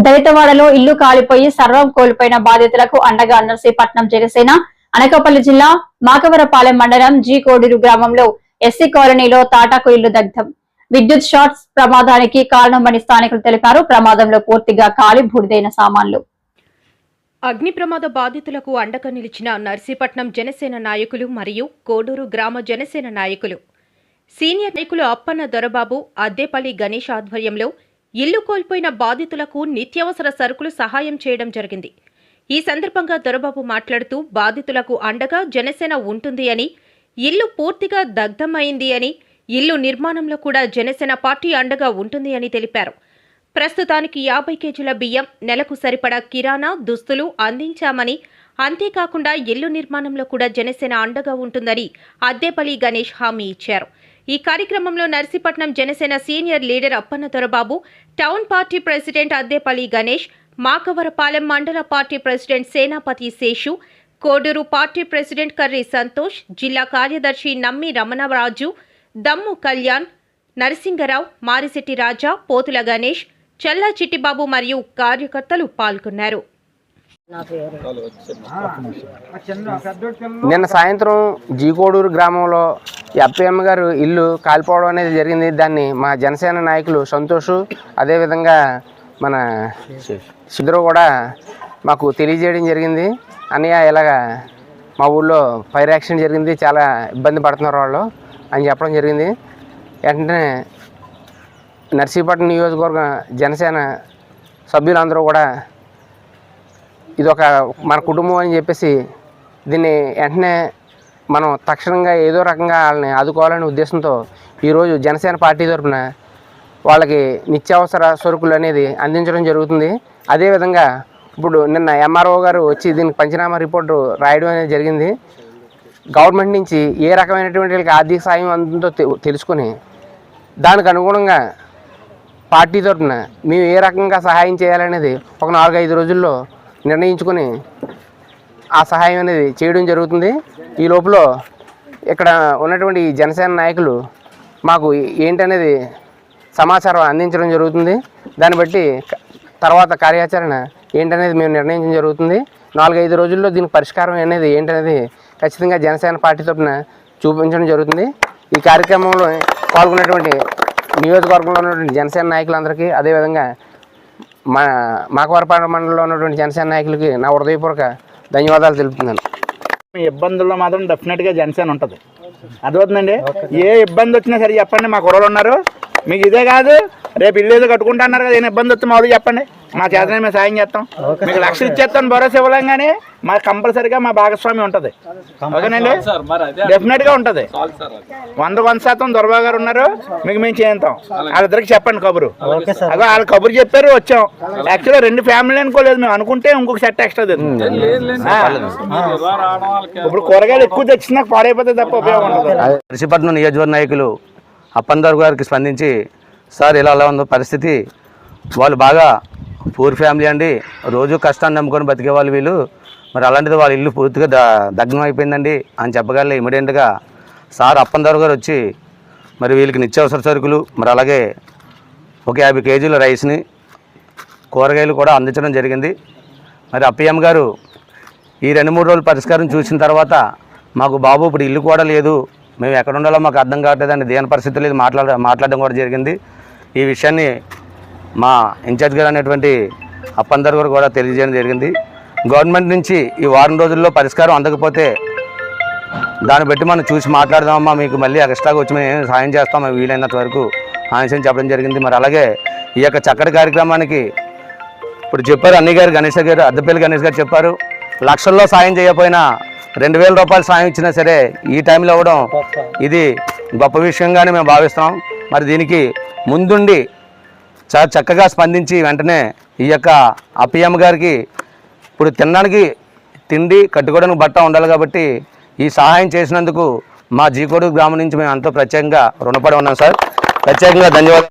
దళితవాడలో ఇల్లు కాలిపోయి సర్వం కోల్పోయిన బాధితులకు అండగా నర్సీపట్నం జనసేన అనకాపల్లి జిల్లా మాకవరపాలెం మండలం జి కోడూరు గ్రామంలో ఎస్సీ కాలనీలో తాటాకు ఇల్లు దగ్ధం. విద్యుత్ షార్ట్స్ ప్రమాదానికి కారణమని స్థానికులు తెలిపారు. ప్రమాదంలో పూర్తిగా కాలి బూడిదైన సామాన్లు. అగ్ని ప్రమాద బాధితులకు అండగా నిలిచిన నర్సీపట్నం జనసేన నాయకులు మరియు కోడూరు గ్రామ జనసేన నాయకులు. సీనియర్ నాయకులు అప్పన్న దొరబాబు, అద్దేపల్లి గణేష్ ఆధ్వర్యంలో ఇల్లు కోల్పోయిన బాధితులకు నిత్యావసర సరుకులు సహాయం చేయడం జరిగింది. ఈ సందర్భంగా దొరబాబు మాట్లాడుతూ బాధితులకు అండగా జనసేన ఉంటుంది అని, ఇల్లు పూర్తిగా దగ్ధమైంది అని, ఇల్లు నిర్మాణంలో కూడా జనసేన పార్టీ అండగా ఉంటుంది అని తెలిపారు. ప్రస్తుతానికి 50 కేజీల బియ్యం, నెలకు సరిపడా కిరాణా దుస్తులు అందించామని, అంతేకాకుండా ఇల్లు నిర్మాణంలో కూడా జనసేన అండగా ఉంటుందని అద్దేపల్లి గణేష్ హామీ ఇచ్చారు. ఈ కార్యక్రమంలో Narsipatnam Janasena senior leader Appanna Dorababu, town party president Addepalli Ganesh, Makavarapalem mandal party president Senapati Seshu, Koduru party president Karri Santosh, జిల్లా కార్యదర్శి నమ్మి రమణరాజు, దమ్ము కళ్యాణ్, నరసింగరావు, మారిశెట్టి రాజా, పోతుల గణేష్, చల్లా చిట్టిబాబు మరియు కార్యకర్తలు పాల్గొన్నారు. నిన్న సాయంత్రం జీకోడూరు గ్రామంలో ఎఫ్ఎం గారు ఇల్లు కాలిపోవడం అనేది జరిగింది. దాన్ని మా జనసేన నాయకులు సంతోష్, అదేవిధంగా మన సిద్ధరావు కూడా మాకు తెలియజేయడం జరిగింది. అన్నయ్య ఇలాగా మా ఊళ్ళో ఫైర్ యాక్సిడెంట్ జరిగింది, చాలా ఇబ్బంది పడుతున్నారు వాళ్ళు అని చెప్పడం జరిగింది. వెంటనే నర్సీపట్నం నియోజకవర్గ జనసేన సభ్యులందరూ కూడా ఇది ఒక మన కుటుంబం అని చెప్పేసి దీన్ని వెంటనే మనం తక్షణంగా ఏదో రకంగా వాళ్ళని ఆదుకోవాలనే ఉద్దేశంతో ఈరోజు జనసేన పార్టీ తరఫున వాళ్ళకి నిత్యావసర సరుకులు అనేది అందించడం జరుగుతుంది. అదేవిధంగా ఇప్పుడు నిన్న ఎంఆర్ఓ గారు వచ్చి దీనికి పంచనామా రిపోర్టు రాయడం అనేది జరిగింది. గవర్నమెంట్ నుంచి ఏ రకమైనటువంటి వాళ్ళకి ఆర్థిక సాయం అందుతుందో తెలుసుకొని దానికి అనుగుణంగా పార్టీ తరఫున మేము ఏ రకంగా సహాయం చేయాలనేది ఒక 4-5 రోజుల్లో నిర్ణయించుకొని ఆ సహాయం అనేది చేయడం జరుగుతుంది. ఈ లోపల ఇక్కడ ఉన్నటువంటి జనసేన నాయకులు మాకు ఏంటనేది సమాచారం అందించడం జరుగుతుంది. దాన్ని బట్టి తర్వాత కార్యాచరణ ఏంటనేది మేము నిర్ణయించడం జరుగుతుంది. 4-5 రోజుల్లో దీనికి పరిష్కారం అనేది ఏంటనేది ఖచ్చితంగా జనసేన పార్టీ తరఫున చూపించడం జరుగుతుంది. ఈ కార్యక్రమంలో పాల్గొన్నటువంటి నియోజకవర్గంలో ఉన్నటువంటి జనసేన నాయకులందరికీ, అదేవిధంగా మాకవరపాలెం మండలంలో ఉన్నటువంటి జనసేన నాయకులకి నా హృదయపూర్వక ధన్యవాదాలు తెలుపుతున్నాను. ఇబ్బందుల్లో మాత్రం డెఫినెట్గా జనసేన ఉంటుంది. అర్థమవుతుందండి. ఏ ఇబ్బంది వచ్చినా సరే చెప్పండి, మా కుర్రలు ఉన్నారు. మీకు ఇదే కాదు, రేపు ఇల్లు ఏదో కట్టుకుంటా అన్నారు కదా, ఏమైనా ఇబ్బంది వస్తే మాకు చెప్పండి, మా చేతనే మేము సాయం చేస్తాం. మీకు లక్షలు ఇచ్చేస్తాను భరోసా ఇవ్వలేం, కానీ మాకు కంపల్సరీగా మా భాగస్వామ్యం ఉంటుంది. ఓకేనండి, డెఫినెట్గా ఉంటుంది. 100% దొరబాబు గారు ఉన్నారు, మీకు మేము చేస్తాం. వాళ్ళిద్దరికి చెప్పండి కబురు. అదే వాళ్ళ కబురు చెప్పారు, వచ్చాం. యాక్చువల్గా 2 ఫ్యామిలీ అనుకోలేదు మేము, అనుకుంటే ఇంకొక సెట్ ఎక్స్ట్రా తెస్తుంది. ఇప్పుడు కూరగాయలు ఎక్కువ తెచ్చినా పాడైపోతే తప్ప ఉపయోగం ఉండదు. నర్సీపట్నం నియోజకవర్గ నాయకులు అప్పందర్ గారికి స్పందించి, సార్ ఇలా ఉందో పరిస్థితి, వాళ్ళు బాగా పూర్ ఫ్యామిలీ అండి, రోజు కష్టాన్ని నమ్ముకొని బతికే వాళ్ళు వీళ్ళు, మరి అలాంటిది వాళ్ళ ఇల్లు పూర్తిగా దగ్నం అయిపోయిందండి అని చెప్పగల ఇమీడియట్గా సార్ అప్పందర్ గారు వచ్చి మరి వీళ్ళకి నిత్యావసర సరుకులు, మరి అలాగే ఒక 50 కేజీల రైస్ని, కూరగాయలు కూడా అందించడం జరిగింది. మరి అప్పయ్యమ్మ గారు ఈ 2-3 రోజులు పరిష్కారం చూసిన తర్వాత మాకు బాబు ఇప్పుడు ఇల్లు కూడా లేదు, మేము ఎక్కడ ఉండాలో మాకు అర్థం కావట్లేదండి, దేని పరిస్థితి లేదు మాట్లాడడం కూడా జరిగింది. ఈ విషయాన్ని మా ఇన్ఛార్జ్ గారు అనేటువంటి అప్పందర్ గారు కూడా తెలియజేయడం జరిగింది. గవర్నమెంట్ నుంచి ఈ వారం రోజుల్లో పరిష్కారం అందకపోతే దాన్ని బట్టి మనం చూసి మాట్లాడదామమ్మా, మీకు మళ్ళీ ఎక్స్ట్రాగా వచ్చి మేము సాయం చేస్తాం వీలైనంత వరకు ఆశయం చెప్పడం జరిగింది. మరి అలాగే ఈ యొక్క చక్కటి కార్యక్రమానికి ఇప్పుడు చెప్పారు అన్నయ్య గారు, గణేష్ గారు, అద్దెపల్లి గణేష్ గారు చెప్పారు, లక్షల్లో సాయం చేయకపోయినా 2000 రూపాయలు సాయం ఇచ్చినా సరే ఈ టైంలో ఇవ్వడం ఇది గొప్ప విషయంగానే మేము భావిస్తున్నాం. మరి దీనికి ముందుండి చాలా చక్కగా స్పందించి వెంటనే ఈ యొక్క అప్పయ్యమ్మ గారికి ఇప్పుడు తినడానికి తిండి, కట్టుకోవడానికి బట్ట ఉండాలి కాబట్టి ఈ సహాయం చేసినందుకు మా జీకోడు గ్రామం నుంచి మేము ఎంతో ప్రత్యేకంగా రుణపడి ఉన్నాం సార్. ప్రత్యేకంగా ధన్యవాదాలు.